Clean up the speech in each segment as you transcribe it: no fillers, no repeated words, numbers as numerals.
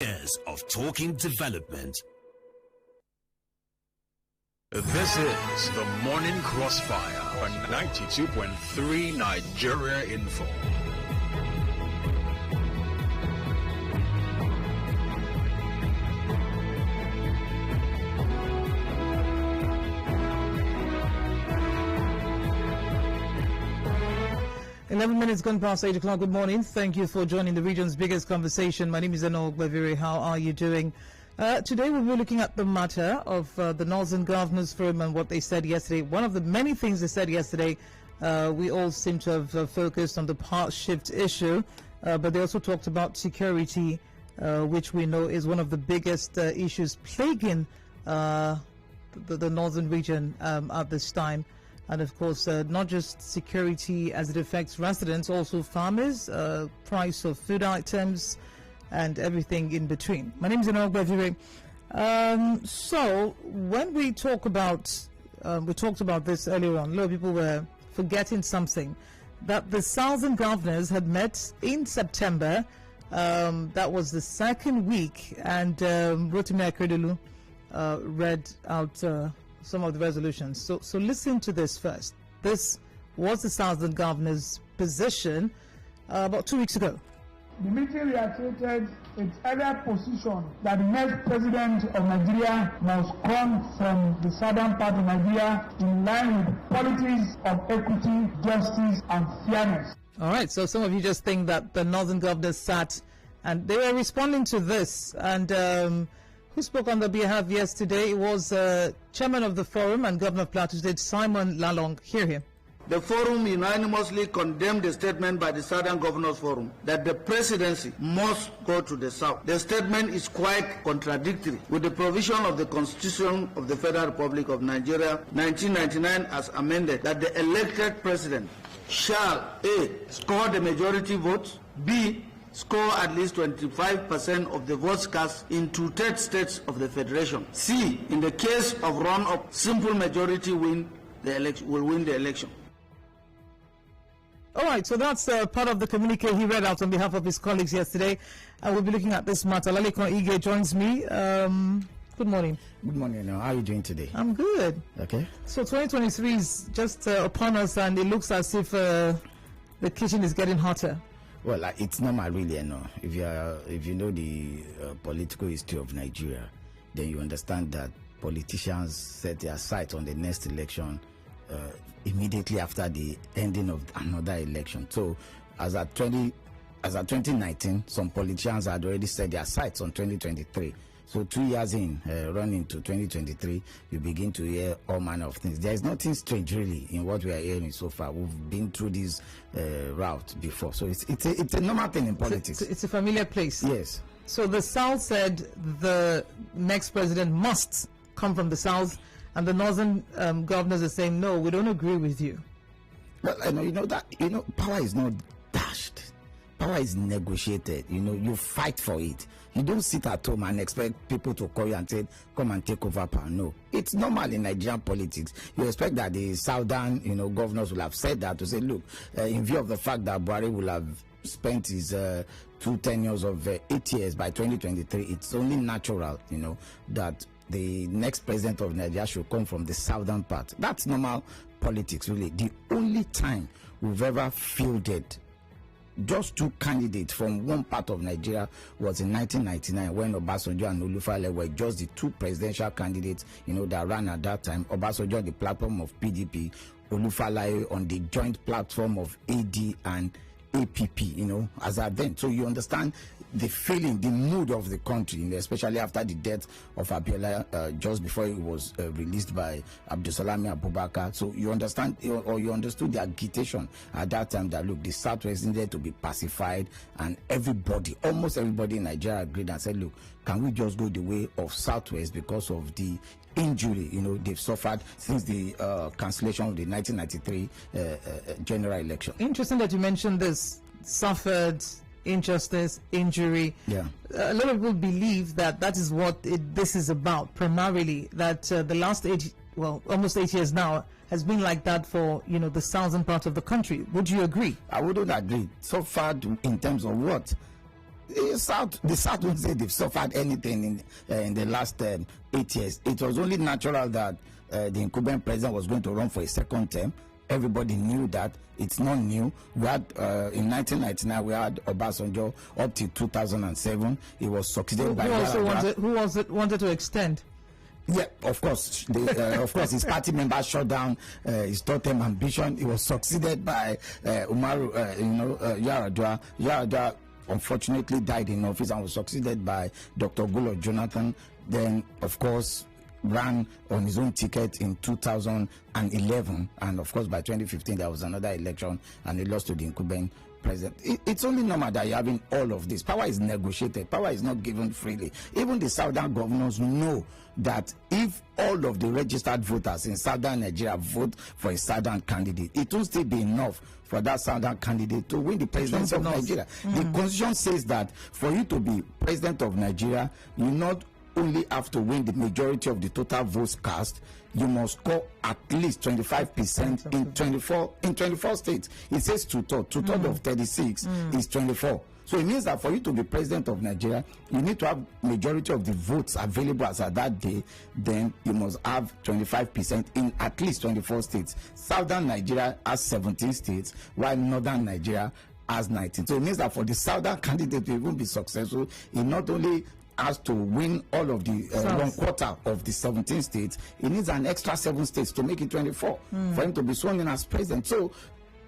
Years of talking development. This is the Morning Crossfire on 92.3 Nigeria Info. Minutes gone past 8 o'clock. Good morning. Thank you for joining the region's biggest conversation. My name is Enigma. How are you doing? Today we'll be looking at the matter of the Northern Governors Forum and what they said yesterday. One of the many things they said yesterday, we all seem to have focused on the part shift issue, but they also talked about security, which we know is one of the biggest issues plaguing the northern region at this time. And of course, not just security as it affects residents, also farmers, price of food items, and everything in between. My name is Enigma. So when we talk about, we talked about this earlier on. A lot of people were forgetting something, that the Southern governors had met in September. That was the second week, and Rotimi Akeredolu read out some of the resolutions. So listen to this first. This was the Southern Governor's position about 2 weeks ago. The meeting reiterated its earlier position that the next president of Nigeria must come from the southern part of Nigeria in line with policies of equity, justice, and fairness. All right, so some of you just think that the Northern governors sat and they were responding to this. And who spoke on their behalf yesterday? It was chairman of the forum and governor of Plateau State, Simon Lalong. Hear him. The forum unanimously condemned the statement by the Southern Governors Forum that the presidency must go to the south. The statement is quite contradictory with the provision of the Constitution of the Federal Republic of Nigeria, 1999, as amended, that the elected president shall A. score the majority votes, B. score at least 25% of the votes cast in 2/3 states of the Federation, C. in the case of run-up, simple majority will win the election. All right, so that's part of the communique he read out on behalf of his colleagues yesterday. We'll be looking at this matter. Olalekan joins me. Good morning. Good morning. How are you doing today? I'm good. Okay. So 2023 is just upon us, and it looks as if the kitchen is getting hotter. Well, it's normal, really. If you know the political history of Nigeria, then you understand that politicians set their sights on the next election immediately after the ending of another election. So, as at 2019, some politicians had already set their sights on 2023. So 2 years in, running to 2023, you begin to hear all manner of things. There is nothing strange really in what we are hearing so far. We've been through this route before, so it's a normal thing in politics. It's a familiar place. Yes. So the South said the next president must come from the South, and the Northern governors are saying no, we don't agree with you. Well, power is not dashed. Power is negotiated. You fight for it. You don't sit at home and expect people to call you and say, come and take over power. No. It's normal in Nigerian politics. You expect that the southern, governors will have said that to say, look, in view of the fact that Buhari will have spent his 2 tenures of 8 years by 2023, it's only natural, that the next president of Nigeria should come from the southern part. That's normal politics, really. The only time we've ever fielded just 2 candidates from one part of Nigeria was in 1999 when Obasanjo and Olufale were just the 2 presidential candidates, that ran at that time. Obasanjo on the platform of PDP, Olufale on the joint platform of AD and APP, as at then. So you understand the feeling, the mood of the country, especially after the death of Abiola just before he was released by Abdulsalami Abubakar. So you understand, or you understood the agitation at that time that, look, the Southwest needed to be pacified, and almost everybody in Nigeria agreed and said, look, can we just go the way of Southwest because of the injury they've suffered since the cancellation of the 1993 general election. Interesting that you mentioned this. Suffered injustice, injury. Yeah. A lot of people believe that is what this is about primarily, that the last almost 8 years now has been like that for the southern part of the country. Would you agree? I wouldn't agree. So far in terms of what? The South won't say they've suffered anything in the last 8 years. It was only natural that the incumbent president was going to run for a second term. Everybody knew that. It's not new. We had in 1999 we had Obasanjo up to 2007. He was succeeded by who wanted to extend. Yeah, of course. Of course, his party members shut down his third-term ambition. He was succeeded by Umaru, Yar'Adua. Yar'Adua unfortunately died in office and was succeeded by Dr. Goodluck Jonathan. Then, of course, ran on his own ticket in 2011, and of course by 2015 there was another election and he lost to the incumbent president. It's only normal that you're having all of this. Power is negotiated. Power is not given freely. Even the southern governors know that if all of the registered voters in southern Nigeria vote for a southern candidate, it will still be enough for that southern candidate to win the presidency of Nigeria. The constitution says that for you to be president of Nigeria, you not only have to win the majority of the total votes cast, you must score at least 25% in 24 states. It says two-thirds of 36 is 24. So it means that for you to be president of Nigeria, you need to have majority of the votes available as at that day. Then you must have 25% in at least 24 states. Southern Nigeria has 17 states, while northern Nigeria has 19. So it means that for the southern candidate to even be successful, he not only has to win all of the 1/4 of the 17 states, he needs an extra 7 states to make it 24 for him to be sworn in as president. So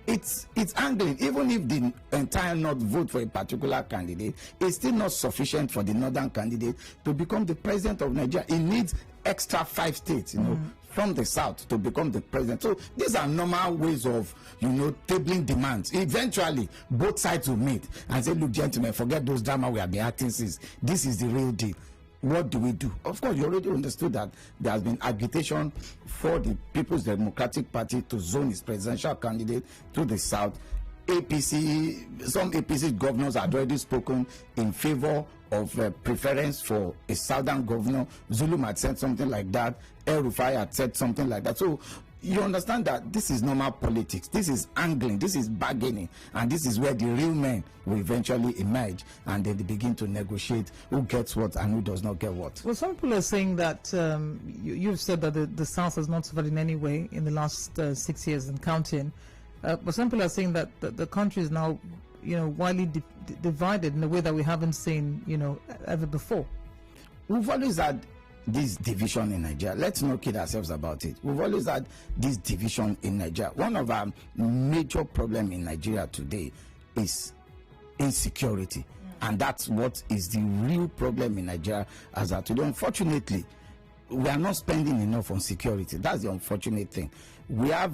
it's angling. Even if the entire North vote for a particular candidate, it's still not sufficient for the northern candidate to become the president of Nigeria. It needs extra 5 states, from the south to become the president. So these are normal ways of, tabling demands. Eventually, both sides will meet and say, look, gentlemen, forget those drama we have been acting since. This is the real deal. What do we do? Of course, you already understood that there has been agitation for the People's Democratic Party to zone its presidential candidate to the south. Some APC governors had already spoken in favor of preference for a southern governor. Zulum had said something like that. El Rufai had said something like that. So you understand that this is normal politics. This is angling. This is bargaining. And this is where the real men will eventually emerge. And then they begin to negotiate who gets what and who does not get what. Well, some people are saying that you've said that the South has not suffered in any way in the last 6 years and counting. But some people are saying that the country is now, widely divided in a way that we haven't seen, ever before. We've always had this division in Nigeria. Let's not kid ourselves about it. We've always had this division in Nigeria. One of our major problems in Nigeria today is insecurity. And that's what is the real problem in Nigeria as of today. Unfortunately, we are not spending enough on security. That's the unfortunate thing. We have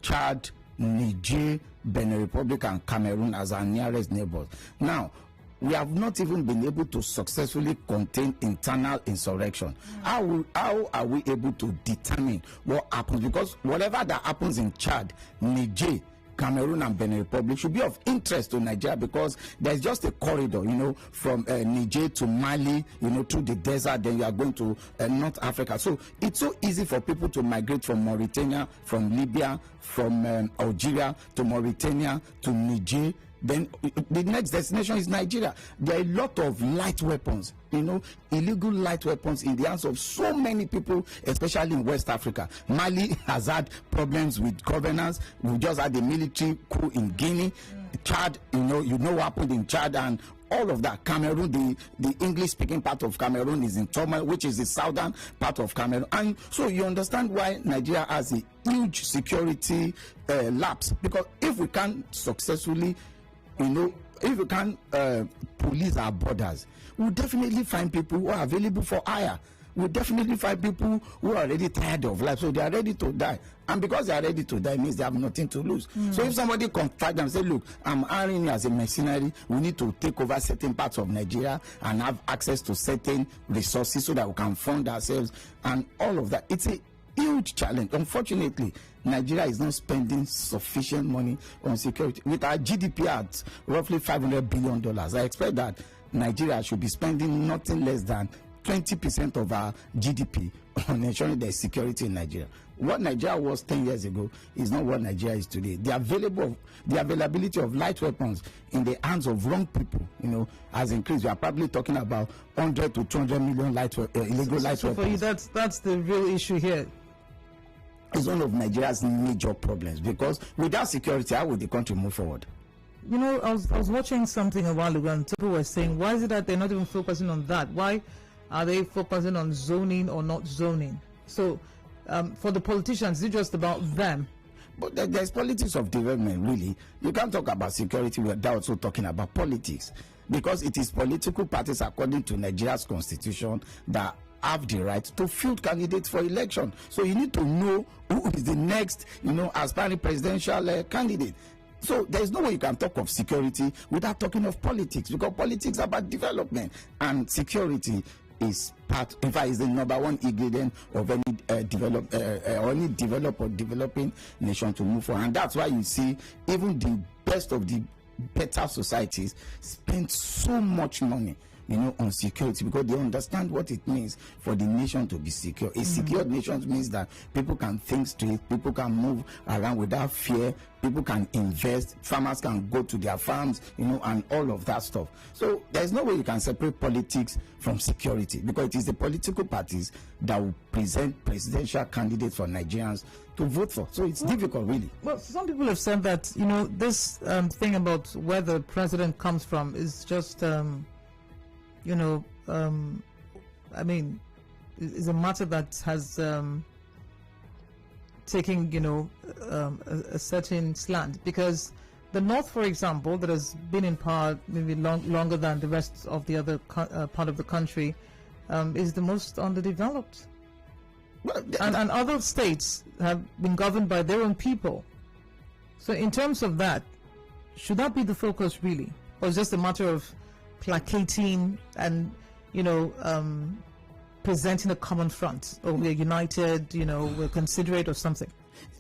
Chad, Niger, Benin Republic and Cameroon as our nearest neighbors. Now, we have not even been able to successfully contain internal insurrection. How are we able to determine what happens? Because whatever that happens in Chad, Niger, Cameroon and Benin Republic should be of interest to Nigeria, because there's just a corridor, from Niger to Mali, through the desert, then you are going to North Africa. So it's so easy for people to migrate from Mauritania, from Libya, from Algeria to Mauritania to Niger. Then the next destination is Nigeria. There are a lot of light weapons, illegal light weapons in the hands of so many people, especially in West Africa. Mali has had problems with governance. We just had a military coup in Guinea. Chad, what happened in Chad and all of that. Cameroon, the English-speaking part of Cameroon is in turmoil, which is the southern part of Cameroon. And so you understand why Nigeria has a huge security lapse. Because if we can successfully if we can police our borders, we'll definitely find people who are available for hire. We'll definitely find people who are already tired of life, so they are ready to die. And because they are ready to die means they have nothing to lose. So if somebody contact them and say, look, I'm hiring you as a mercenary, we need to take over certain parts of Nigeria and have access to certain resources so that we can fund ourselves and all of that. It's a huge challenge. Unfortunately, Nigeria is not spending sufficient money on security. With our GDP at roughly $500 billion, I expect that Nigeria should be spending nothing less than 20% of our GDP on ensuring there's security in Nigeria. What Nigeria was 10 years ago is not what Nigeria is today. The availability of light weapons in the hands of wrong people, has increased. We are probably talking about 100 to 200 million illegal light weapons. For you, that's the real issue here. It's one of Nigeria's major problems, because without security, how would the country move forward? I was watching something a while ago, and people were saying, why is it that they're not even focusing on that? Why are they focusing on zoning or not zoning? So for the politicians, it's just about them. But there's politics of development, really. You can't talk about security without also talking about politics, because it is political parties, according to Nigeria's constitution, that have the right to field candidates for election. So you need to know who is the next, aspiring presidential candidate. So there's no way you can talk of security without talking of politics, because politics is about development, and security is part, in fact, is the number one ingredient of any developed or developing nation to move forward. And that's why you see even the best of the better societies spend so much money on security, because they understand what it means for the nation to be secure. A secured nation means that people can think straight, people can move around without fear, people can invest, farmers can go to their farms, and all of that stuff. So there's no way you can separate politics from security, because it is the political parties that will present presidential candidates for Nigerians to vote for. So it's difficult, really. Well, some people have said that, this thing about where the president comes from is just... is a matter that has taken, a certain slant, because the North, for example, that has been in power maybe longer than the rest of the other part of the country, is the most underdeveloped. Well, and other states have been governed by their own people. So in terms of that, should that be the focus, really? Or is it just a matter of placating and presenting a common front, or we're united, we're considerate or something?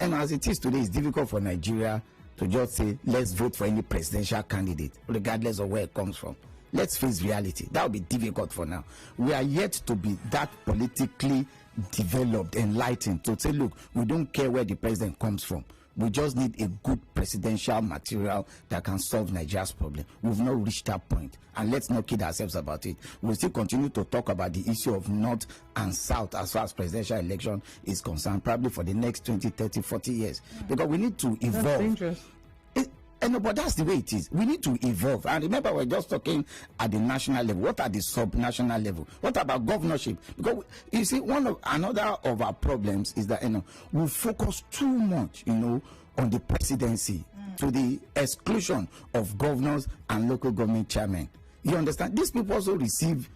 And as it is today, it's difficult for Nigeria to just say, let's vote for any presidential candidate regardless of where it comes from. Let's face reality. That will be difficult for now. We are yet to be that politically developed, enlightened, to say, look, we don't care where the president comes from. We just need a good presidential material that can solve Nigeria's problem. We've not reached that point, and let's not kid ourselves about it. We'll still continue to talk about the issue of North and South as far as presidential election is concerned, probably for the next 20, 30, 40 years. Because we need to evolve. That's dangerous. But that's the way it is. We need to evolve. And remember, we're just talking at the national level. What are the sub-national level? What about governorship? Because you see, another of our problems is that we focus too much, on the presidency to the exclusion of governors and local government chairmen. You understand? These people also receive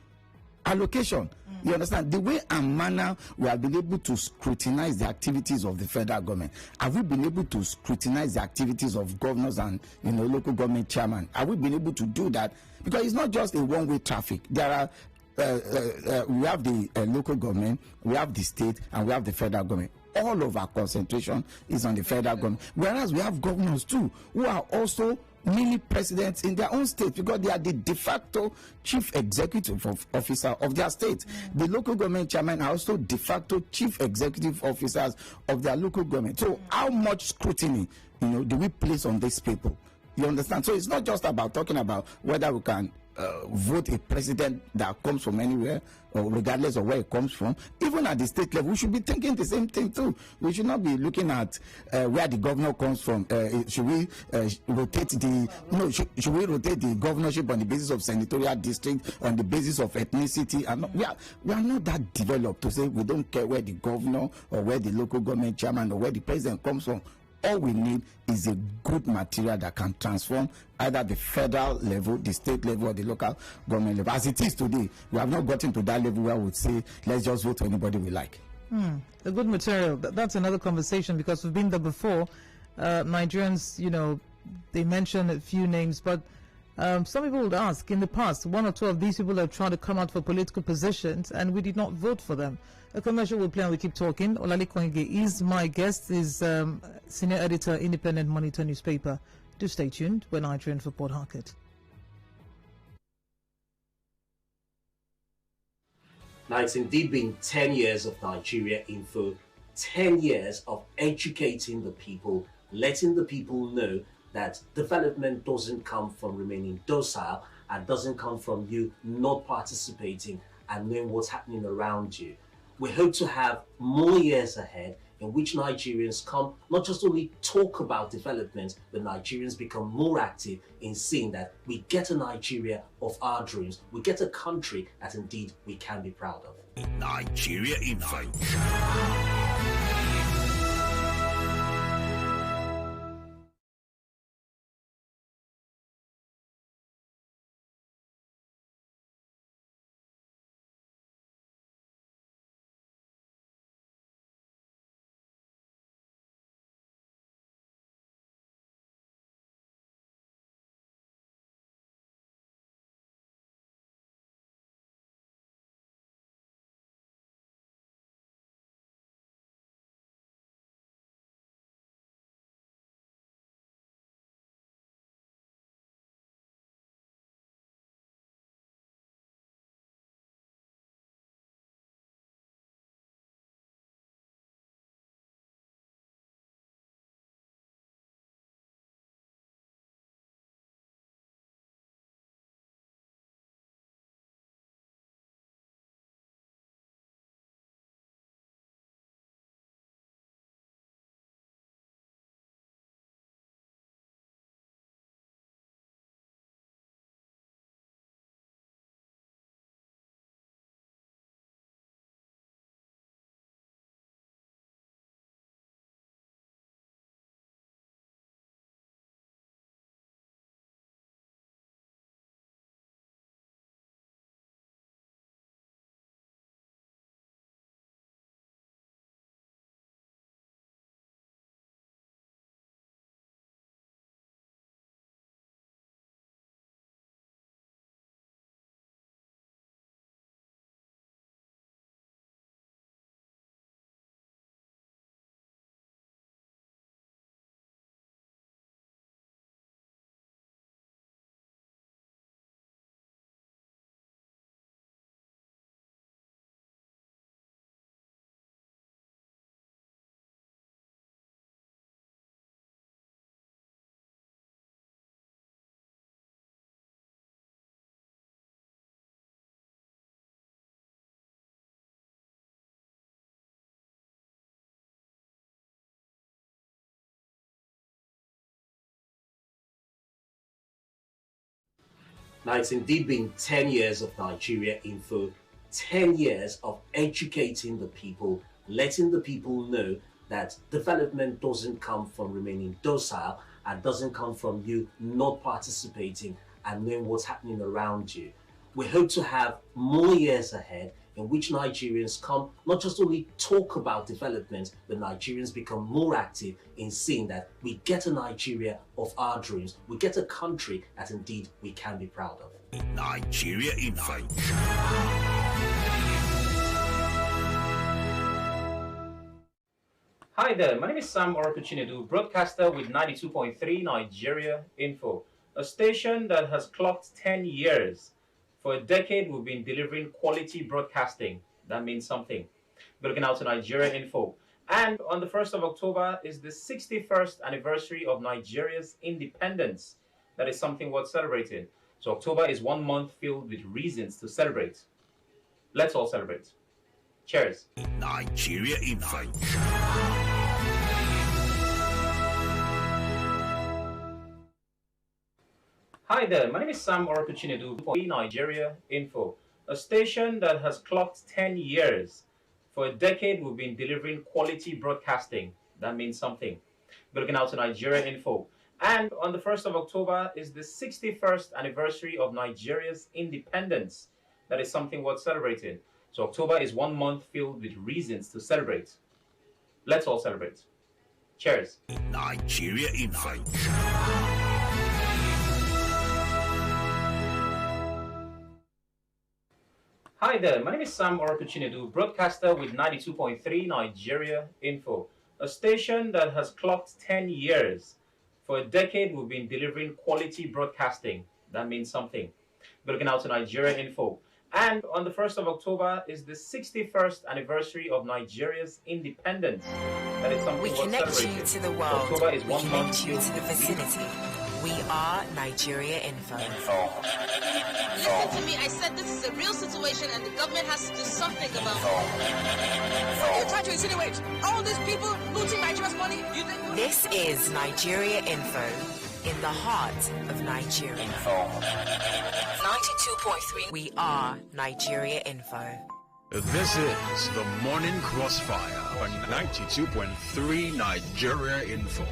allocation. You understand? The way and manner we have been able to scrutinize the activities of the federal government. Have we been able to scrutinize the activities of governors and local government chairmen? Have we been able to do that? Because it's not just a one-way traffic. There are we have the local government, we have the state, and we have the federal government. All of our concentration is on the federal government. Whereas we have governors too, who are also mini presidents in their own state, because they are the de facto chief executive officer of their state. The local government chairman are also de facto chief executive officers of their local government. So how much scrutiny do we place on these people? You understand? So it's not just about talking about whether we can vote a president that comes from anywhere, or regardless of where it comes from. Even at the state level, we should be thinking the same thing too. We should not be looking at where the governor comes from. Should we rotate the governorship on the basis of senatorial district, on the basis of ethnicity? And we are not that developed to say we don't care where the governor or where the local government chairman or where the president comes from. All we need is a good material that can transform either the federal level, the state level, or the local government level. As it is today, we have not gotten to that level where we would say, let's just vote for anybody we like. A good material. That's another conversation, because we've been there before. Nigerians, they mention a few names, but some people would ask, in the past, one or two of these people have tried to come out for political positions, and we did not vote for them. A commercial will play and we keep talking. Olalekan is my guest, is senior editor, Independent Monitor newspaper. Do stay tuned. We're Nigerian for Port Harcourt. Now, it's indeed been 10 years of Nigeria Info, 10 years of educating the people, letting the people know that development doesn't come from remaining docile and doesn't come from you not participating and knowing what's happening around you. We hope to have more years ahead in which Nigerians come, not just only talk about development, but Nigerians become more active in seeing that we get a Nigeria of our dreams, we get a country that indeed we can be proud of. Nigeria Info. Now, it's indeed been 10 years of Nigeria Info, 10 years of educating the people, letting the people know that development doesn't come from remaining docile and doesn't come from you not participating and knowing what's happening around you. We hope to have more years ahead in which Nigerians come, not just only talk about development, but Nigerians become more active in seeing that we get a Nigeria of our dreams, we get a country that indeed we can be proud of. Nigeria Info. Hi there, my name is Sam Orokuchinedu, broadcaster with 92.3 Nigeria Info, a station that has clocked 10 years. For a decade, we've been delivering quality broadcasting. That means something. We're looking out to Nigeria Info. And on the 1st of October is the 61st anniversary of Nigeria's independence. That is something worth celebrating. So October is 1 month filled with reasons to celebrate. Let's all celebrate. Cheers. Nigeria Info. Hi there, my name is Sam Orokuchinedu for Nigeria Info, a station that has clocked 10 years. For a decade, we've been delivering quality broadcasting. That means something. We're looking out to Nigeria Info. And on the 1st of October is the 61st anniversary of Nigeria's independence. That is something worth celebrating. So October is 1 month filled with reasons to celebrate. Let's all celebrate. Cheers. Nigeria Info. Hi there, my name is Sam Orokuchinedu, broadcaster with 92.3 Nigeria Info, a station that has clocked 10 years. For a decade, we've been delivering quality broadcasting. That means something. We're looking out to Nigeria Info. And on the 1st of October is the 61st anniversary of Nigeria's independence. That is something We worth connect celebrating. you to the world. October is We 1 connect month you to the vicinity. We are Nigeria Info. Listen to me, I said this is a real situation and the government has to do something about it. You're trying to insinuate all these people looting Nigeria's money? You think This is Nigeria Info in the heart of Nigeria. 92.3. We are Nigeria Info. This is the Morning Crossfire on 92.3 Nigeria Info.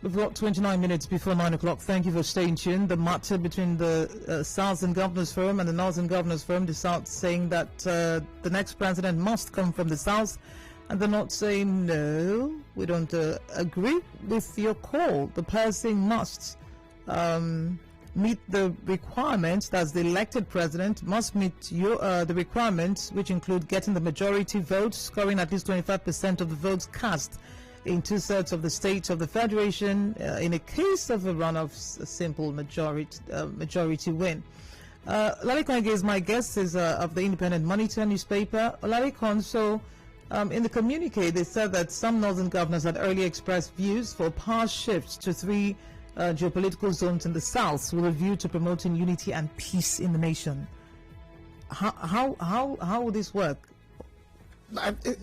We've got 29 minutes before 9 o'clock. Thank you for staying tuned. The matter between the Southern Governors Forum and the Northern Governors Forum, the South saying that the next president must come from the South, and the North saying, no, we don't agree with your call. The person must meet the requirements, that's the elected president, must meet the requirements, which include getting the majority vote, scoring at least 25% of the votes cast in 2/3 of the states of the Federation. In a case of a runoff, a simple majority win. Olalekan is my guest, is of the Independent Monitor newspaper. Olalekan, so in the communique, they said that some northern governors had earlier expressed views for power shifts to 3 geopolitical zones in the south with a view to promoting unity and peace in the nation. How would this work?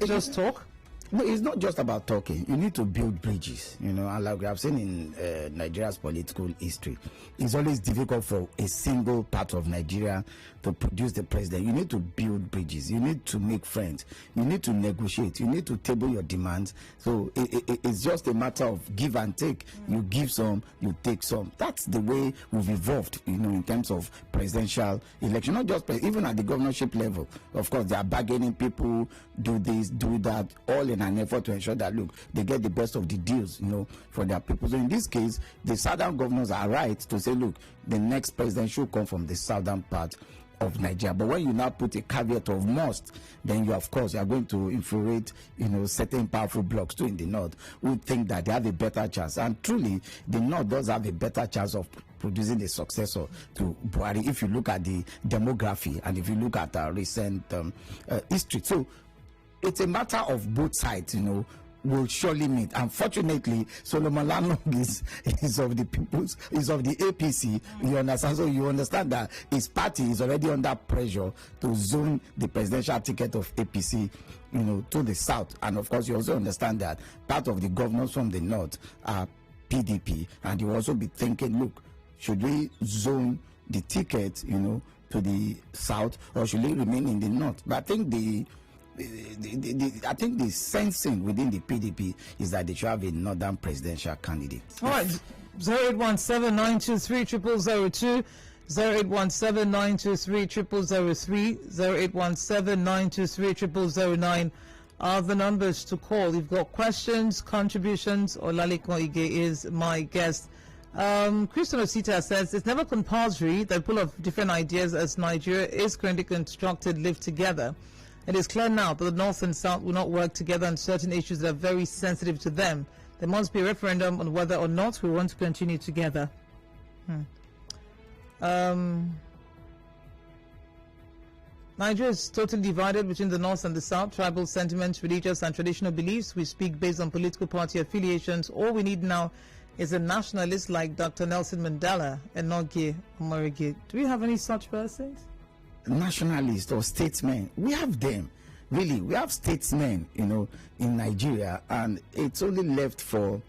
Just talk? No, it's not just about talking. You need to build bridges, and like we have seen in Nigeria's political history, it's always difficult for a single part of Nigeria to produce the president. You need to build bridges. You need to make friends. You need to negotiate. You need to table your demands. So it's just a matter of give and take. You give some, you take some. That's the way we've evolved, in terms of presidential election. Not just even at the governorship level. Of course, they are bargaining. People do this, do that, all in an effort to ensure that, look, they get the best of the deals, for their people. So in this case, the southern governors are right to say, look, the next president should come from the southern part of Nigeria. But when you now put a caveat of must, then you are going to infuriate, certain powerful blocks too in the north who think that they have a better chance. And truly, the north does have a better chance of producing a successor to Buhari if you look at the demography and if you look at our recent history. So it's a matter of both sides, will surely meet. Unfortunately, Solomon Lalong is of the APC. You understand? So you understand that his party is already under pressure to zone the presidential ticket of APC, to the south. And of course, you also understand that part of the governors from the north are PDP, and you also be thinking, look, should we zone the ticket, to the south, or should it remain in the north? But I think the sensing within the PDP is that they should have a northern presidential candidate. All right, 0817-923-0002, 0817-923-0003, 0817-923-0009 are the numbers to call. You've got questions, contributions. Olalekan Ige is my guest. Christian Osita says it's never compulsory that people of different ideas as Nigeria is currently constructed live together. It is clear now that the North and South will not work together on certain issues that are very sensitive to them. There must be a referendum on whether or not we want to continue together. Nigeria is totally divided between the North and the South. Tribal sentiments, religious and traditional beliefs. We speak based on political party affiliations. All we need now is a nationalist like Dr. Nelson Mandela and Nogie Omarege. Do we have any such persons? Nationalists or statesmen, we have them. Really, we have statesmen, in Nigeria, and it's only left for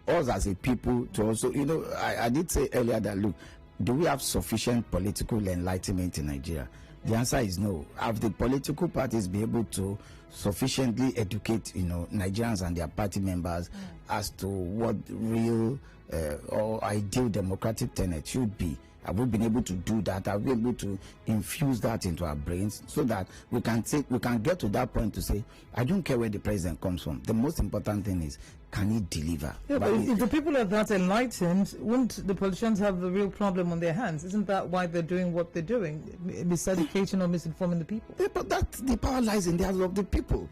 us as a people to also, I did say earlier that, look, do we have sufficient political enlightenment in Nigeria? The answer is no. Have the political parties been able to sufficiently educate, Nigerians and their party members as to what real or ideal democratic tenet should be? Have we been able to do that? Have we been able to infuse that into our brains so that we can get to that point to say, I don't care where the president comes from. The most important thing is, can he deliver? Yeah, but if the people are that enlightened, wouldn't the politicians have a real problem on their hands? Isn't that why they're doing what they're doing? Miseducating or misinforming the people? Yeah, but the power lies in the hands of the people.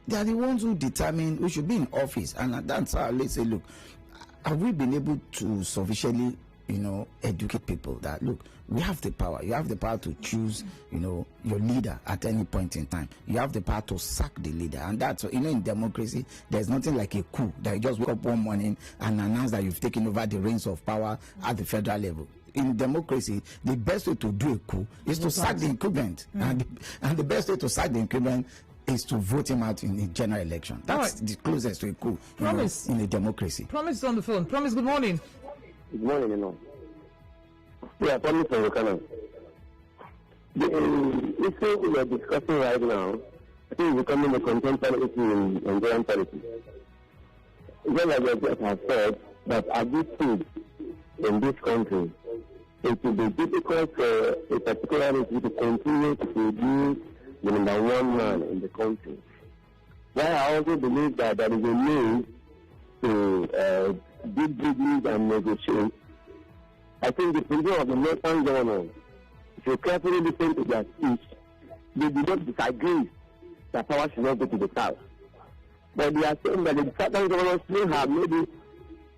They are the ones who determine who should be in office. And that's how let's say, look, have we been able to sufficiently educate people that, look, we have the power. You have the power to choose, your leader at any point in time. You have the power to sack the leader. And that's, in democracy, there's nothing like a coup that you just wake up one morning and announce that you've taken over the reins of power at the federal level. In democracy, the best way to do a coup is to sack the incumbent. And the best way to sack the incumbent is to vote him out in the general election. That's the closest to a coup in a democracy. Promise is on the phone. Promise, good morning. Good morning, Yeah, Promise from Olalekan. The issue we are discussing right now, I think it's becoming a contemporary issue in Nigerian politics. Just like I just have said, that at this stage in this country, it will be difficult for a particular entity to continue to produce the number one man in the country. While I also believe that there is a need to do business and negotiate, I think the position of the Northern governors, if you carefully listen to their speech, they do not disagree that power should not go to the South. But they are saying that the Southern governors may have maybe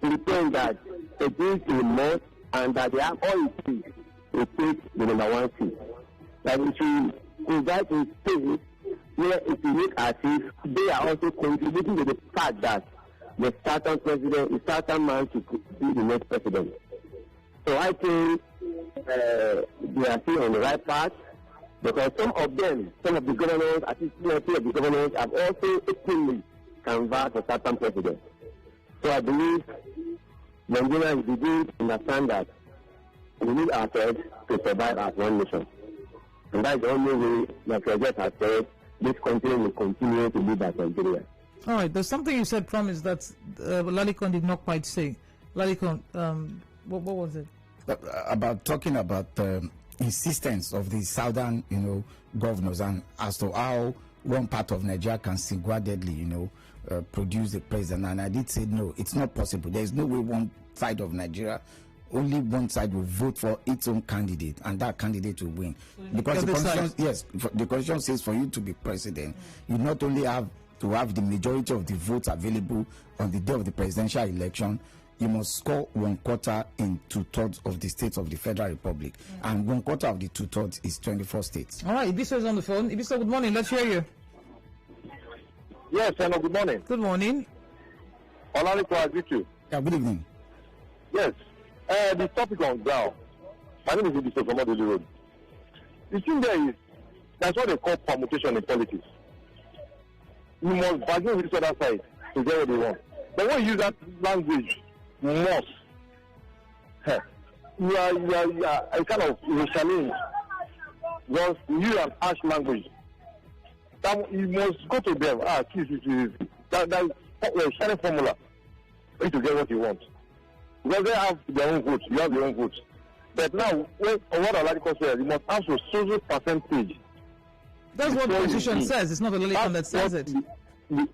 pretend that it is a must and that they have all it takes to take the number one seat. That we should provide a state where it will look as if they are also contributing to the fact that the certain man should be the next president. So I think they are still on the right path, because some of the governors, at least two of the governors, have also openly canvassed a certain president. So I believe Nigerians begin to understand that we need ourselves to survive as one nation. And that's the only way, like I just have said, this country will continue to be as Nigeria. All right, there's something you said, Promise, that Olalekan did not quite say. Olalekan, what was it? About talking about insistence of the southern, governors, and as to how one part of Nigeria can single-handedly, produce the president. And I did say, no, it's not possible. There's no way one side of Nigeria, only one side will vote for its own candidate, and that candidate will win. Because the constitution, the constitution says for you to be president, you not only have to have the majority of the votes available on the day of the presidential election, you must score 1/4 in 2/3 of the states of the Federal Republic. And 1/4 of the 2/3 is 24 states. All right, Ibiso is on the phone. Ibiso, good morning. Let's hear you. Yes, hello, good morning. Good morning. Olalekan, I greet you. Yeah, good evening. Yes. The topic on ground. My name is Ibiso from Odili Road. The thing there is, that's what they call permutation in politics. You must bargain with each other side to get what they want. But when you use that language, must, you are a kind of challenge. Because you use an harsh language. That you must go to them. That's a sharing formula for you to get what you want. Because they have their own votes, you have your own votes. But now, what Olalekan says, you must have a social percentage. That's what the constitution says. It's not Olalekan that says it. The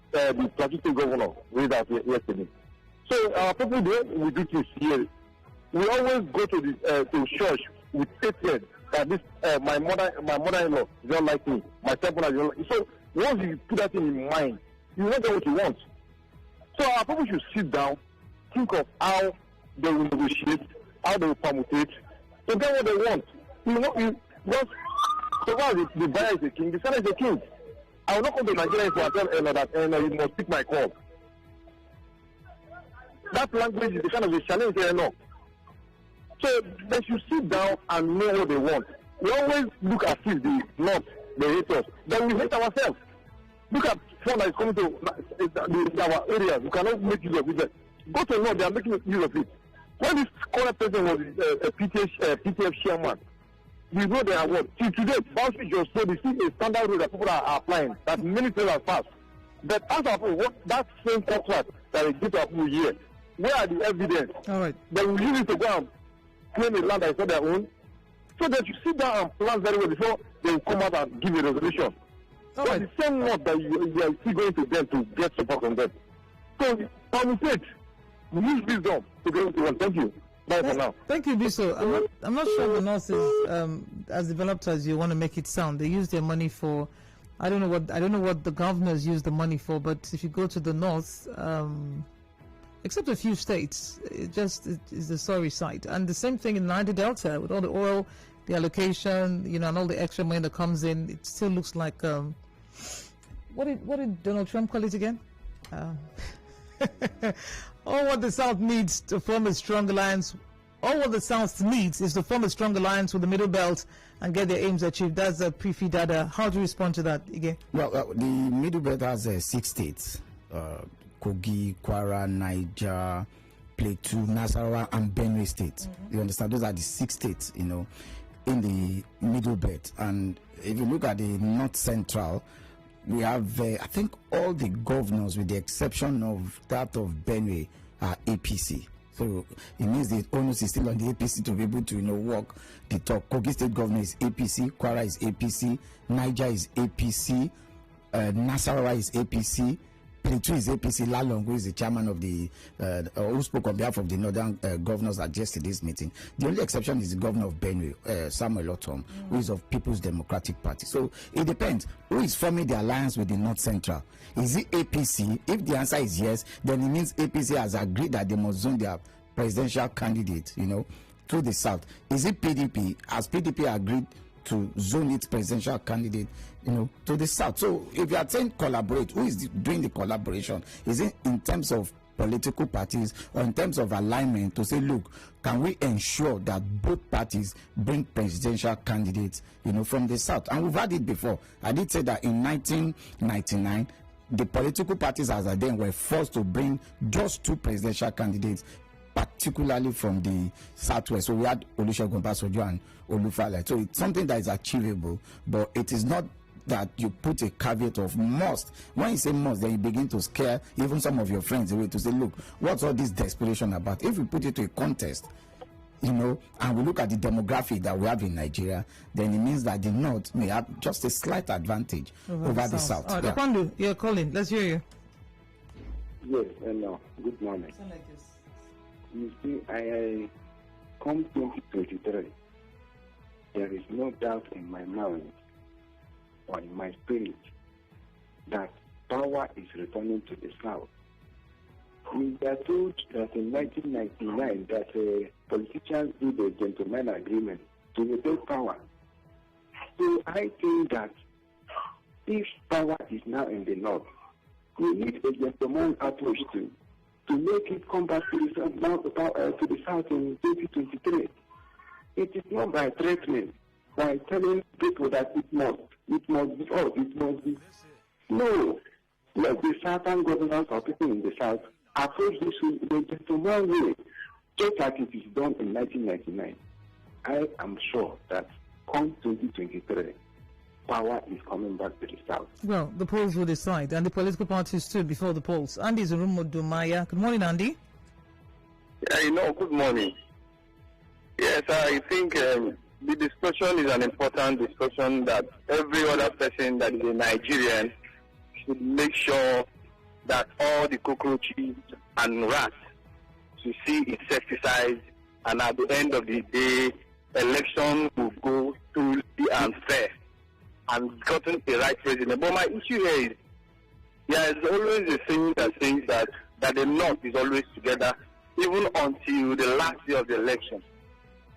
Plateau governor read out yesterday. So our people, we do this here. We always go to the to church with statement that this my mother-in-law is not like me, my stepmother is not like me. So once you put that thing in mind, you will not get what you want. So our people should sit down, think of how they will negotiate, how they will permutate to get what they want. Because so far the buyer is a king, the seller is a king. I will not come to Nigeria to tell Ella that you must pick my call. That language is the kind of a challenge here now. So they should sit down and know what they want. We always look at if the North, they hate us. Then we hate ourselves. Look at fun that is coming to our areas. We cannot make use of it. Go to North, they are making use of it. When this current president was a PTF chairman, we know they are what? Till today, Bouncy just said this is a standard rule that people are applying, that many people have passed. But as of what that same contract that they give to people here, where are the evidence? All right. They will use it to go and claim a land that is not their own. So that you sit down and plan very well before they will come out and give a resolution. So the same note that you are still going to them to get support from them. So permutate, use wisdom to get what you want. Thank you. Bye for now. Thank you, Biso. I'm not sure the North is as developed as you want to make it sound. They use their money for, I don't know what the governors use the money for, but if you go to the North, except a few states. It is the sorry sight. And the same thing in Niger Delta with all the oil, the allocation, and all the extra money that comes in. It still looks like what did Donald Trump call it again? All what the South needs to form a strong alliance. All what the South needs is to form a strong alliance with the Middle Belt and get their aims achieved. That's a Prefi Dada. How do you respond to that, Ige? Well, the Middle Belt has 6 states: Kogi, Kwara, Niger, Plateau, Nasarawa, and Benue State. You understand? Those are the 6 states, in the Middle Belt. And if you look at the North Central, we have, I think, all the governors, with the exception of that of Benue, are APC. So it means the onus is still on the APC to be able to, walk the talk. Kogi State governor is APC, Kwara is APC, Niger is APC, Nasarawa is APC, Plateau is APC. Lalong, who is the chairman of the, who spoke on behalf of the northern governors at yesterday's meeting. The only exception is the governor of Benue, Samuel Otom, who is of People's Democratic Party. So it depends. Who is forming the alliance with the North Central? Is it APC? If the answer is yes, then it means APC has agreed that they must zone their presidential candidate, to the South. Is it PDP? Has PDP agreed to zone its presidential candidate, to the South? So if you are saying collaborate, who is doing the collaboration? Is it in terms of political parties or in terms of alignment to say, look, can we ensure that both parties bring presidential candidates, from the South? And we've had it before. I did say that in 1999, the political parties as at then were forced to bring just 2 presidential candidates, particularly from the Southwest. So we had Olusegun Obasanjo and Olufala. So it's something that is achievable, but it is not that you put a caveat of must. When you say must, then you begin to scare even some of your friends away to say, look, what's all this desperation about? If we put it to a contest, and we look at the demographic that we have in Nigeria, then it means that the North may have just a slight advantage over the South. Yeah. Kwandu, you're calling. Let's hear you. Yes, hello. Good morning. You see, I come 2023, there is no doubt in my mind or in my spirit that power is returning to the South. We are told that in 1999 that politicians did a gentleman agreement to retain power. So I think that if power is now in the North, we need a gentleman approach to make it come back to the South in 2023. It is not by threatening, by telling people that it must be us, it must be. No, let the Southern governors or people in the South approach this in a gentleman way, just like it is done in 1999. I am sure that come 2023, power is coming back to the South. Well, the polls will decide, and the political parties too before the polls. Andy Zurumodumaya. Good morning, Andy. Yeah, good morning. Yes, I think the discussion is an important discussion that every other person that is a Nigerian should make sure that all the cockroaches and rats to see insecticides, and at the end of the day, election will go truly and fair and gotten the right president. But my issue here is, there is always a saying that says that the North is always together, even until the last day of the election.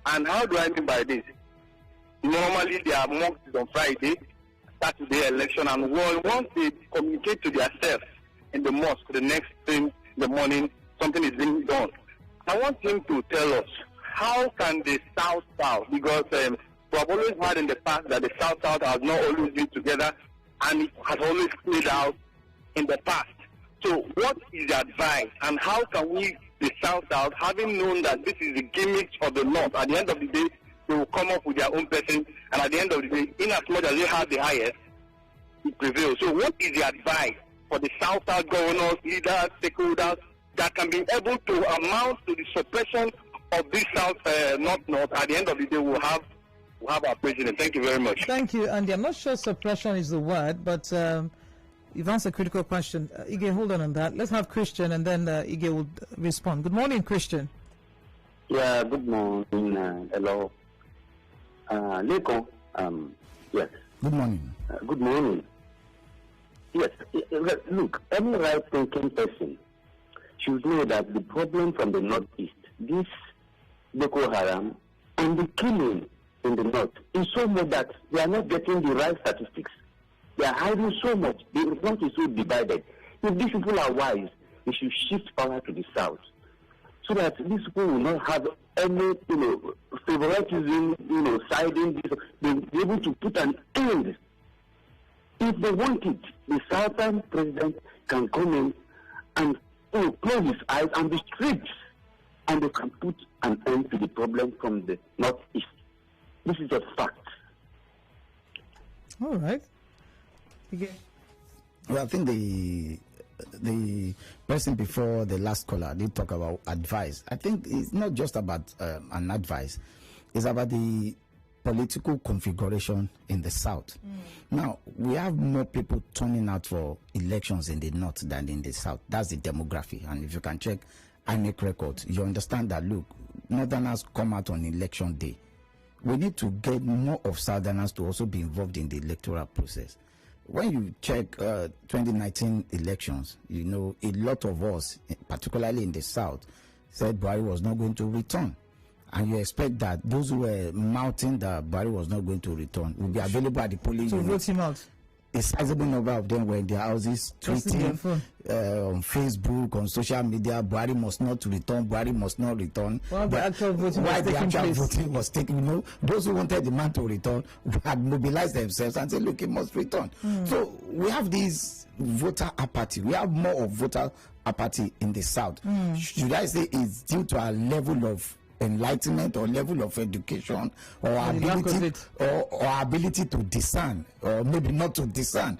And how do I mean by this? Normally, there are mocks on Friday, Saturday election, and once they communicate to themselves in the mosque, the next thing in the morning, something is being done. I want him to tell us, how can the South, because we have always heard in the past that the South has not always been together, and it has always played out in the past. So what is the advice, and how can we, the South, having known that this is the gimmick of the North, at the end of the day, they will come up with their own person, and at the end of the day, in as much as they have the highest, it prevails. So what is the advice for the South governors, leaders, stakeholders, that can be able to amount to the suppression of this South, North? At the end of the day, we'll have our president. Thank you very much. Thank you, Andy. I'm not sure suppression is the word, but you've answered a critical question. Ige, hold on that. Let's have Christian, and then Ige will respond. Good morning, Christian. Yeah, good morning. Hello. Leko, yes. Good morning. Good morning. Yes, look, any right-thinking person should know that the problem from the northeast, this Boko Haram, and the killing in the north is so much that they are not getting the right statistics. They are hiding so much. The north is so divided. If these people are wise, they should shift power to the south, so that these people will not have any, favoritism, siding. They will be able to put an end. If they want it, the southern president can come in and close his eyes and be strict, and they can put an end to the problem from the northeast. This is a fact. All right. Again. Well, I think the person before the last caller did talk about advice. I think it's not just about an advice. It's about the political configuration in the south. Now, we have more people turning out for elections in the north than in the south. That's the demography. And if you can check INEC records, you understand that, look, northerners come out on election day. We need to get more of southerners to also be involved in the electoral process. When you check 2019 elections, a lot of us, particularly in the south, said Buhari was not going to return. And you expect that those who were mouthing that Buhari was not going to return will be available at the polling unit. So vote him out. A sizable number of them were in their houses tweeting on Facebook, on social media, Buhari must not return, Buhari must not return. Well, the actual voting was taking, those who wanted the man to return had mobilized themselves and said, look, he must return. So we have this voter apathy. We have more of voter apathy in the south. Should I say it's due to our level of enlightenment or level of education or ability to discern, or maybe not to discern?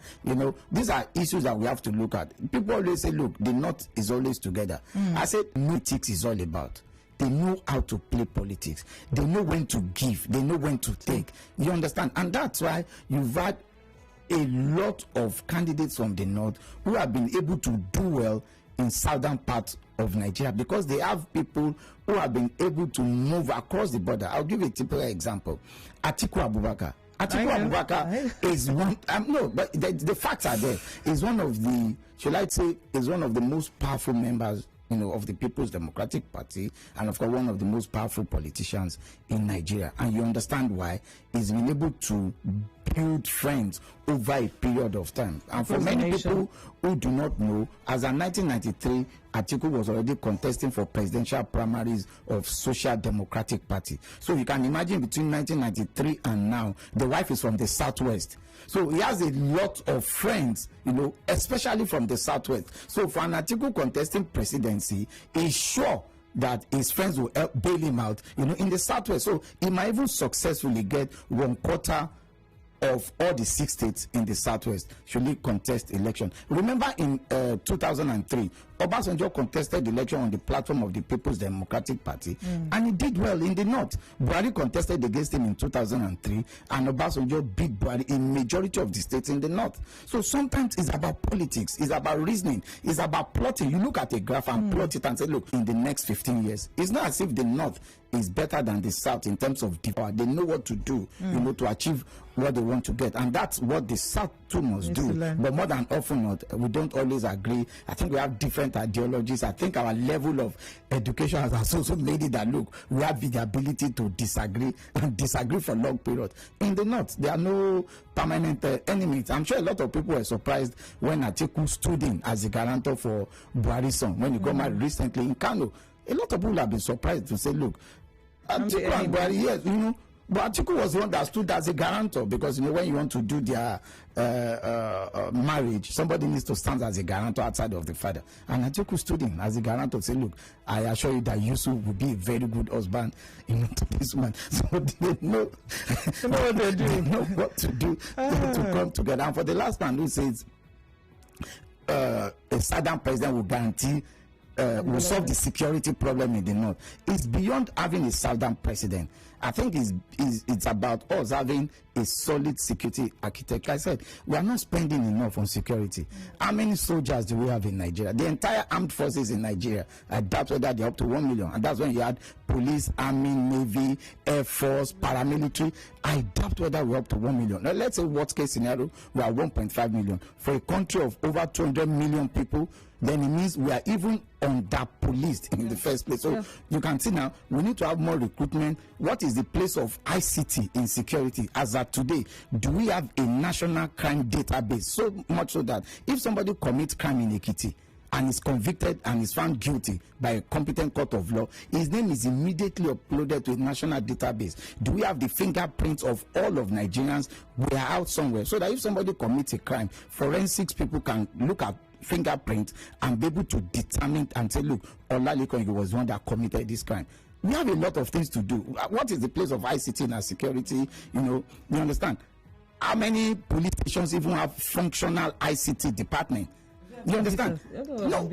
These are issues that we have to look at. People always say, look, the north is always together. I said politics is all about. They know how to play politics. They know when to give. They know when to take. You understand? And that's why you've had a lot of candidates from the north who have been able to do well in southern parts of Nigeria, because they have people who have been able to move across the border. I'll give you a typical example. Atiku Abubakar. Is one. No, but the facts are there. Is one of the, shall I say, is one of the most powerful members, of the People's Democratic Party, and of course one of the most powerful politicians in Nigeria. And you understand why he's been able to build friends over a period of time. And for many people who do not know, as of 1993, Atiku was already contesting for presidential primaries of Social Democratic Party. So you can imagine between 1993 and now, the wife is from the Southwest. So he has a lot of friends, especially from the Southwest. So for an Atiku contesting presidency, he's sure that his friends will help bail him out, in the Southwest. So he might even successfully get 1/4 of all the 6 states in the Southwest should he contest election. Remember in 2003, Obasanjo contested the election on the platform of the People's Democratic Party, and he did well in the north. Buhari contested against him in 2003, and Obasanjo beat Buhari in majority of the states in the north. So sometimes it's about politics, it's about reasoning, it's about plotting. You look at a graph and plot it and say, look, in the next 15 years, it's not as if the north is better than the south in terms of power. They know what to do, to achieve what they want to get, and that's what the south too must do. But more than often not, we don't always agree. I think we have different ideologies. I think our level of education has also made it that, look, we have the ability to disagree and disagree for long periods. In the north, there are no permanent enemies. I'm sure a lot of people were surprised when Atiku stood in as a guarantor for Buhari's son when he got married recently in Kano. A lot of people have been surprised to say, look, Atiku and Buhari, yes, but Atiku was the one that stood as a guarantor, because when you want to do their marriage, somebody needs to stand as a guarantor outside of the father. And Atiku stood in as a guarantor to say, look, I assure you that Yusuf will be a very good husband to this man. So they know what they're doing. They know what to do to come together. And for the last man who says a southern president will guarantee will solve the security problem in the north, it's beyond having a southern president. I think it's about us having a solid security architecture. I said, we are not spending enough on security. How many soldiers do we have in Nigeria? The entire armed forces in Nigeria, I doubt whether they're up to 1 million. And that's when you had police, army, navy, air force, paramilitary. I doubt whether we're up to 1 million. Now, let's say worst case scenario, we are 1.5 million. For a country of over 200 million people, then it means we are even under-policed in the first place. So you can see now, we need to have more recruitment. What is the place of ICT in security as at today? Do we have a national crime database? So much so that if somebody commits crime in Ekiti and is convicted and is found guilty by a competent court of law, his name is immediately uploaded to a national database. Do we have the fingerprints of all of Nigerians? We are out somewhere, so that if somebody commits a crime, forensics people can look at fingerprint and be able to determine and say, look, Olalekan was the one that committed this crime. We have a lot of things to do. What is the place of ICT in our security? You understand? How many police stations even have functional ICT department? You understand? No.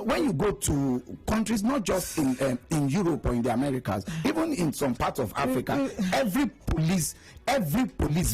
When you go to countries, not just in Europe or in the Americas, even in some parts of Africa, every police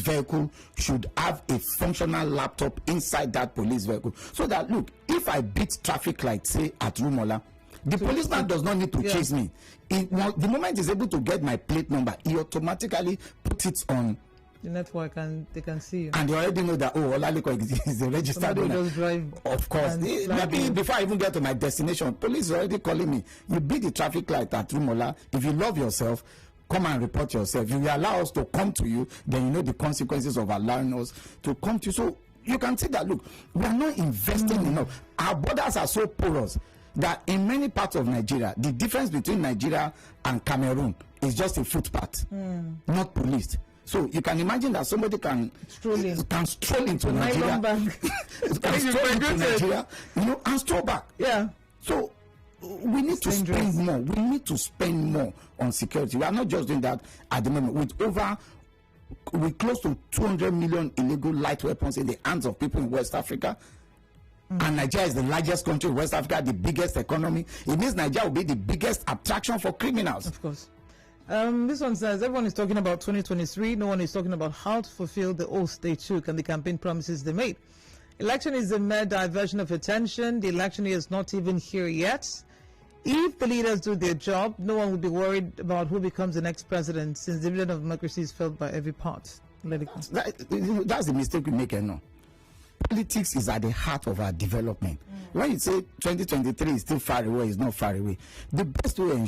vehicle should have a functional laptop inside that police vehicle. So that, look, if I beat traffic light, say at Rumola, the policeman does not need to chase me. The moment he's able to get my plate number, he automatically puts it on the network and they can see you. And they already know that, Olalekan is a registered owner. Just drive. Of course. Maybe before I even get to my destination, police is already calling me. You beat the traffic light at Rumola. If you love yourself, come and report yourself. If you allow us to come to you, then you know the consequences of allowing us to come to you. So you can see that, look, we are not investing enough. Our borders are so porous that in many parts of Nigeria, the difference between Nigeria and Cameroon is just a footpath, not policed. So you can imagine that somebody can stroll into Nigeria, and stroll back. Yeah. So we need to spend more. We need to spend more on security. We are not just doing that at the moment. With close to 200 million illegal light weapons in the hands of people in West Africa. And Nigeria is the largest country in West Africa, the biggest economy. It means Nigeria will be the biggest attraction for criminals. Of course. This one says, everyone is talking about 2023. No one is talking about how to fulfill the oath they took and the campaign promises they made. Election is a mere diversion of attention. The election is not even here yet. If the leaders do their job, no one will be worried about who becomes the next president, since the dividend of democracy is felt by every part. That's the mistake we make now. Politics is at the heart of our development. When you say 2023 is still far away, it's not far away. The best way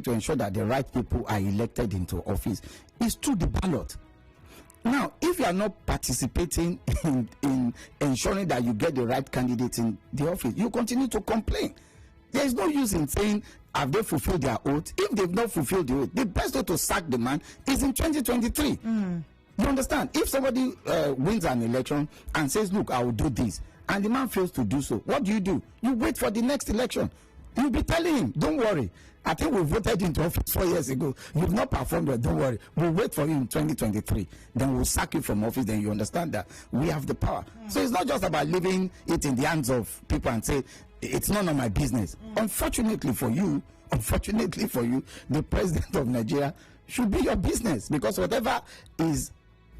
to ensure that the right people are elected into office is through the ballot. Now, if you are not participating in ensuring that you get the right candidate in the office, you continue to complain. There is no use in saying, have they fulfilled their oath? If they've not fulfilled the oath, the best way to sack the man is in 2023. You understand? If somebody wins an election and says, look, I will do this, and the man fails to do so, what do? You wait for the next election. You'll be telling him, don't worry. I think we voted into office 4 years ago. You've not performed well, don't worry. We'll wait for you in 2023. Then we'll sack you from office. Then you understand that we have the power. So it's not just about leaving it in the hands of people and say, it's none of my business. Unfortunately for you, the president of Nigeria should be your business, because whatever is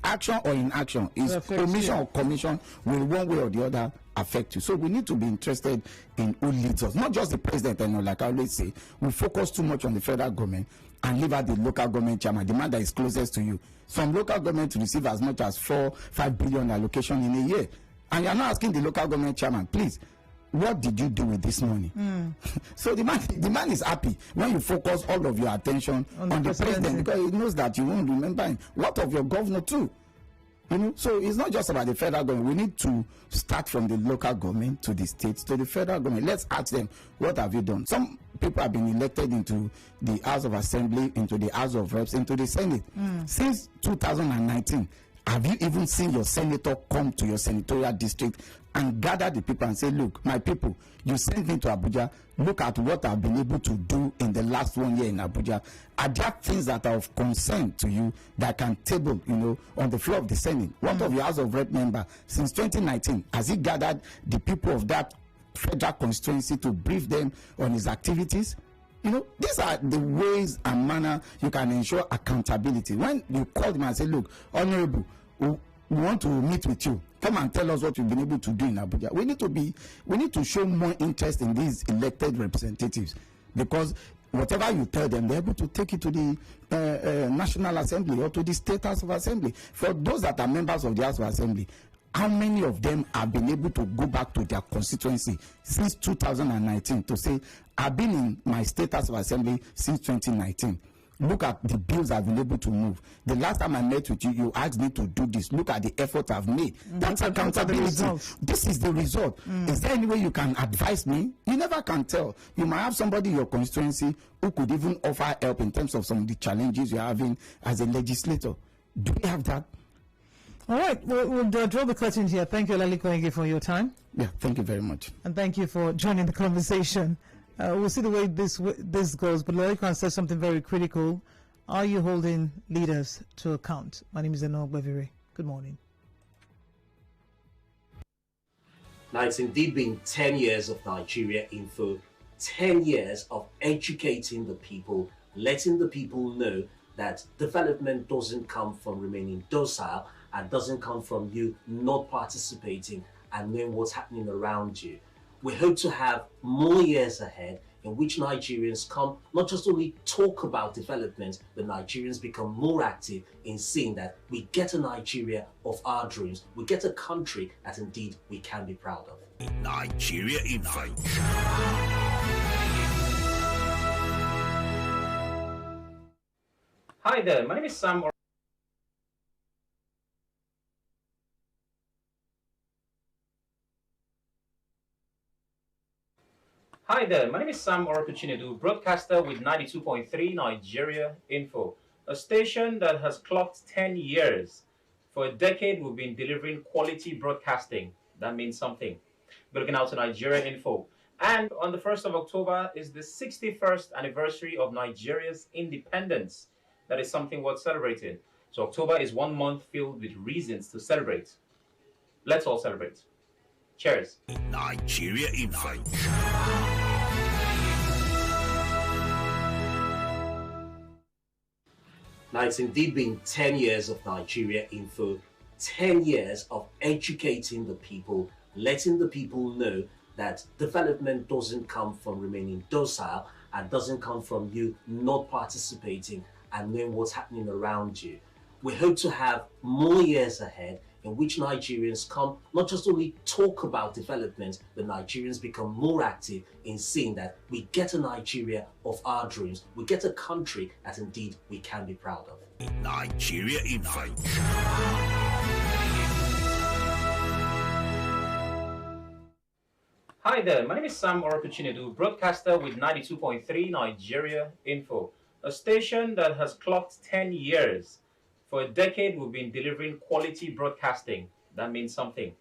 action or inaction, is omission or commission, will one way or the other affect you. So we need to be interested in who leads us, not just the president. And like I always say, we focus too much on the federal government and leave out the local government chairman, the man that is closest to you. Some local government receive as much as 4-5 billion allocation in a year, and you are not asking the local government chairman, please, what did you do with this money? So the man is happy when you focus all of your attention on the president, because he knows that you won't remember him. What of your governor too? So it's not just about the federal government. We need to start from the local government to the states to the federal government. Let's ask them, what have you done? Some people have been elected into the House of Assembly, into the House of Reps, into the Senate. Since 2019, have you even seen your senator come to your senatorial district and gather the people and say, look, my people, you sent me to Abuja, look at what I've been able to do in the last 1 year in Abuja. Are there things that are of concern to you that can table, on the floor of the Senate? What of your House of Rep member since 2019? Has he gathered the people of that federal constituency to brief them on his activities? You know, these are the ways and manner you can ensure accountability. When you call them and say, look, Honorable, we want to meet with you. Come and tell us what you've been able to do in Abuja. We need to show more interest in these elected representatives, because whatever you tell them, they're able to take it to the National Assembly or to the State House of Assembly. For those that are members of the House of Assembly, how many of them have been able to go back to their constituency since 2019 to say, I've been in my State House of Assembly since 2019. Look at the bills I've been able to move. The last time I met with you, you asked me to do this. Look at the effort I've made. That's accountability. This is the result. Is there any way you can advise me? You never can tell. You might have somebody in your constituency who could even offer help in terms of some of the challenges you're having as a legislator. Do we have that? All right, we'll draw the curtain here. Thank you, Olalekan, for your time. Yeah, thank you very much. And thank you for joining the conversation. We'll see the way this goes, but Olalekan says something very critical. Are you holding leaders to account? My name is Enigma. Good morning. Now, it's indeed been 10 years of Nigeria Info, 10 years of educating the people, letting the people know that development doesn't come from remaining docile and doesn't come from you not participating and knowing what's happening around you. We hope to have more years ahead in which Nigerians come, not just only talk about development, but Nigerians become more active in seeing that we get a Nigeria of our dreams, we get a country that indeed we can be proud of. Nigeria Info. Hi there, my name is Sam. Hi there, my name is Sam Orokuchinedu, broadcaster with 92.3 Nigeria Info, a station that has clocked 10 years. For a decade, we've been delivering quality broadcasting. That means something. We're looking out to Nigeria Info. And on the 1st of October is the 61st anniversary of Nigeria's independence. That is something worth celebrating. So October is 1 month filled with reasons to celebrate. Let's all celebrate. Cheers. Nigeria Info. Now, it's indeed been 10 years of Nigeria Info, 10 years of educating the people, letting the people know that development doesn't come from remaining docile and doesn't come from you not participating and knowing what's happening around you. We hope to have more years ahead in which Nigerians come, not just only talk about development, but Nigerians become more active in seeing that we get a Nigeria of our dreams, we get a country that indeed we can be proud of. Nigeria Info. Hi there, my name is Sam Orokuchinedu, broadcaster with 92.3 Nigeria Info, a station that has clocked 10 years. For a decade, we've been delivering quality broadcasting. That means something.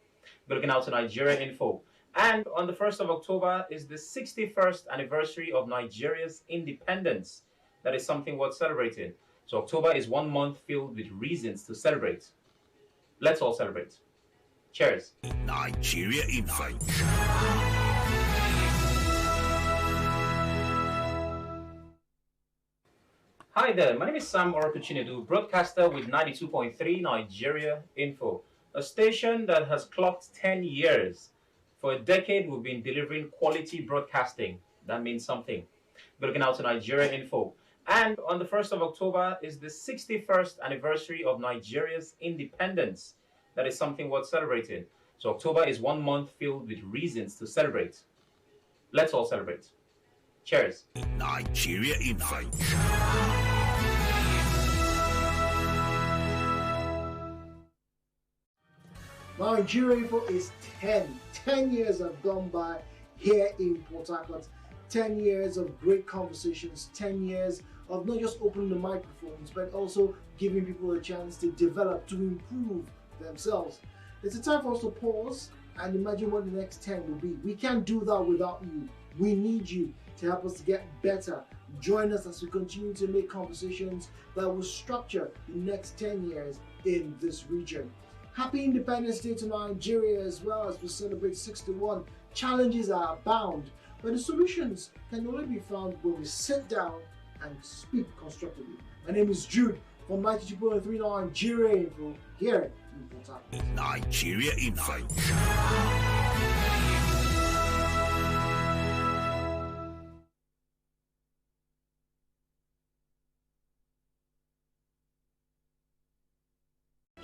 We're looking out to Nigeria Info. And on the 1st of October is the 61st anniversary of Nigeria's independence. That is something worth celebrating. So October is 1 month filled with reasons to celebrate. Let's all celebrate. Cheers. Nigeria Info. Hi there, my name is Sam Orokuchinedu, broadcaster with 92.3 Nigeria Info, a station that has clocked 10 years. For a decade, we've been delivering quality broadcasting. That means something. We're looking out to Nigeria Info. And on the 1st of October is the 61st anniversary of Nigeria's independence. That is something worth celebrating. So October is 1 month filled with reasons to celebrate. Let's all celebrate. Cheers. Nigeria Info. Nigeria Info is 10 years have gone by here in Port Harcourt. 10 years of great conversations, 10 years of not just opening the microphones, but also giving people a chance to develop, to improve themselves. It's a time for us to pause and imagine what the next 10 will be. We can't do that without you. We need you to help us to get better. Join us as we continue to make conversations that will structure the next 10 years in this region. Happy Independence Day to Nigeria as well as we celebrate 61. Challenges are abound, but the solutions can only be found when we sit down and speak constructively. My name is Jude from 92.3 Nigeria Info here in Port Harcourt. Nigeria Info.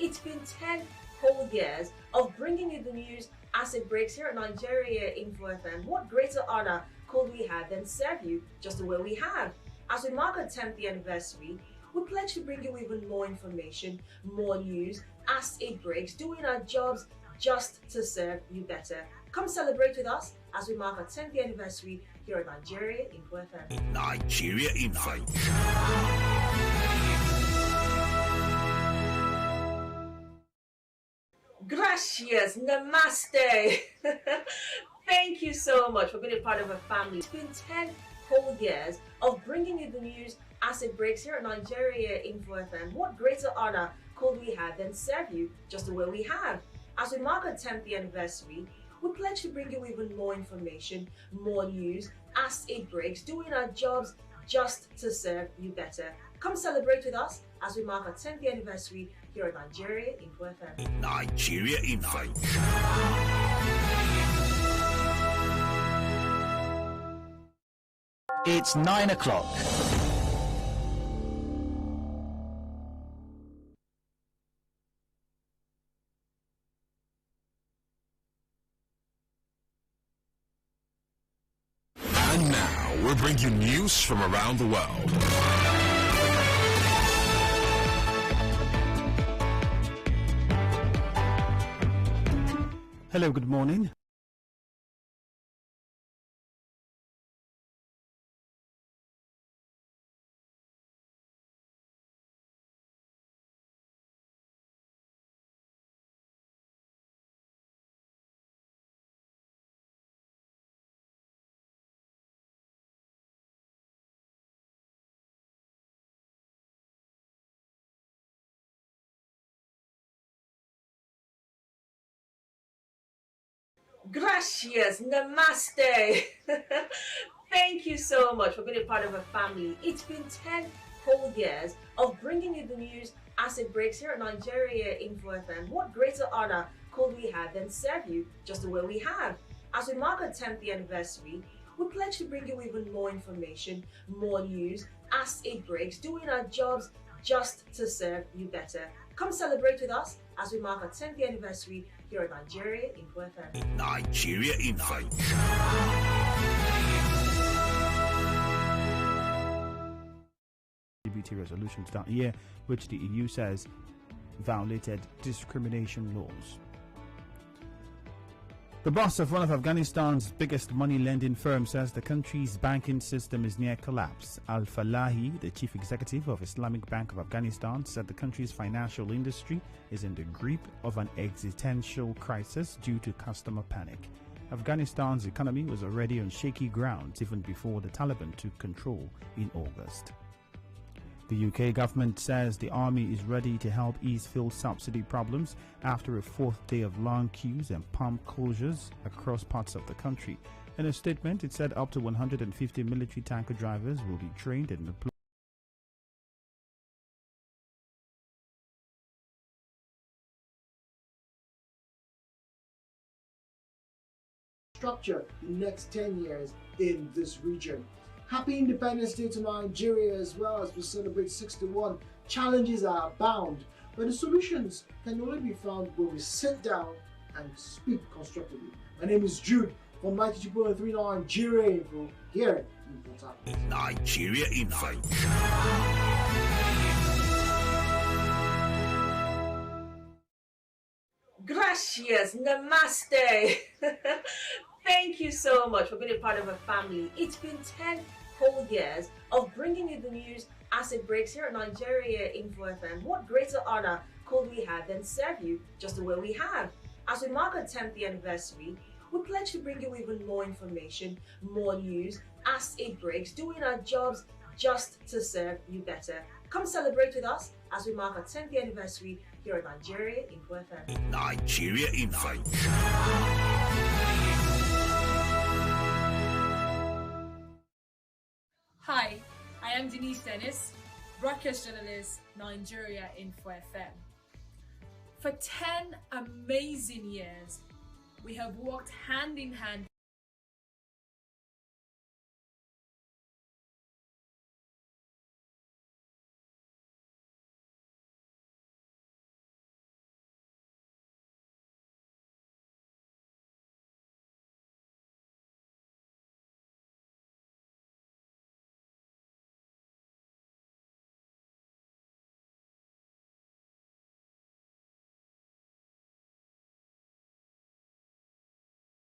It's been 10 whole years of bringing you the news as it breaks here at Nigeria Info FM. What greater honor could we have than serve you just the way we have? As we mark our 10th anniversary, we pledge to bring you even more information, more news as it breaks, doing our jobs just to serve you better. Come celebrate with us as we mark our 10th anniversary here at Nigeria Info FM. Nigeria Info. Gracias, namaste. Thank you so much for being a part of our family. It's been 10 whole years of bringing you the news as it breaks here at Nigeria Info FM. What greater honor could we have than serve you just the way we have? As we mark our 10th anniversary, we pledge to bring you even more information, more news as it breaks, doing our jobs just to serve you better. Come celebrate with us as we mark our 10th anniversary here at Nigeria Info FM. Nigeria Info. It's 9 o'clock. And now we'll bring you news from around the world. Hello, good morning. Gracias, namaste. Thank you so much for being a part of our family. It's been 10 whole years of bringing you the news as it breaks here at Nigeria Info FM. What greater honor could we have than serve you just the way we have? As we mark our 10th anniversary, we pledge to bring you even more information, more news as it breaks, doing our jobs just to serve you better. Come celebrate with us as we mark our 10th anniversary here at Nigeria Info FM. Nigeria Info. LGBT resolutions that year, which the EU says violated discrimination laws. The boss of one of Afghanistan's biggest money lending firms says the country's banking system is near collapse. Al Falahi, the chief executive of Islamic Bank of Afghanistan, said the country's financial industry is in the grip of an existential crisis due to customer panic. Afghanistan's economy was already on shaky grounds even before the Taliban took control in August. The UK government says the army is ready to help ease fuel subsidy problems after a fourth day of long queues and pump closures across parts of the country. In a statement, it said up to 150 military tanker drivers will be trained and deployed. Structure the next 10 years in this region. Happy Independence Day to Nigeria as well as we celebrate 61. Challenges are abound, but the solutions can only be found when we sit down and speak constructively. My name is Jude from 92.3 Nigeria Info here in Port Harcourt. Nigeria Info. Gracias, namaste. Thank you so much for being a part of our family. It's been 10 whole years of bringing you the news as it breaks here at Nigeria Info FM. What greater honor could we have than serve you just the way we have? As we mark our 10th anniversary, we pledge to bring you even more information, more news as it breaks, doing our jobs just to serve you better. Come celebrate with us as we mark our 10th anniversary here at Nigeria Info FM. Nigeria Info. Denise Dennis, broadcast journalist, Nigeria Info FM. For 10 amazing years, we have worked hand in hand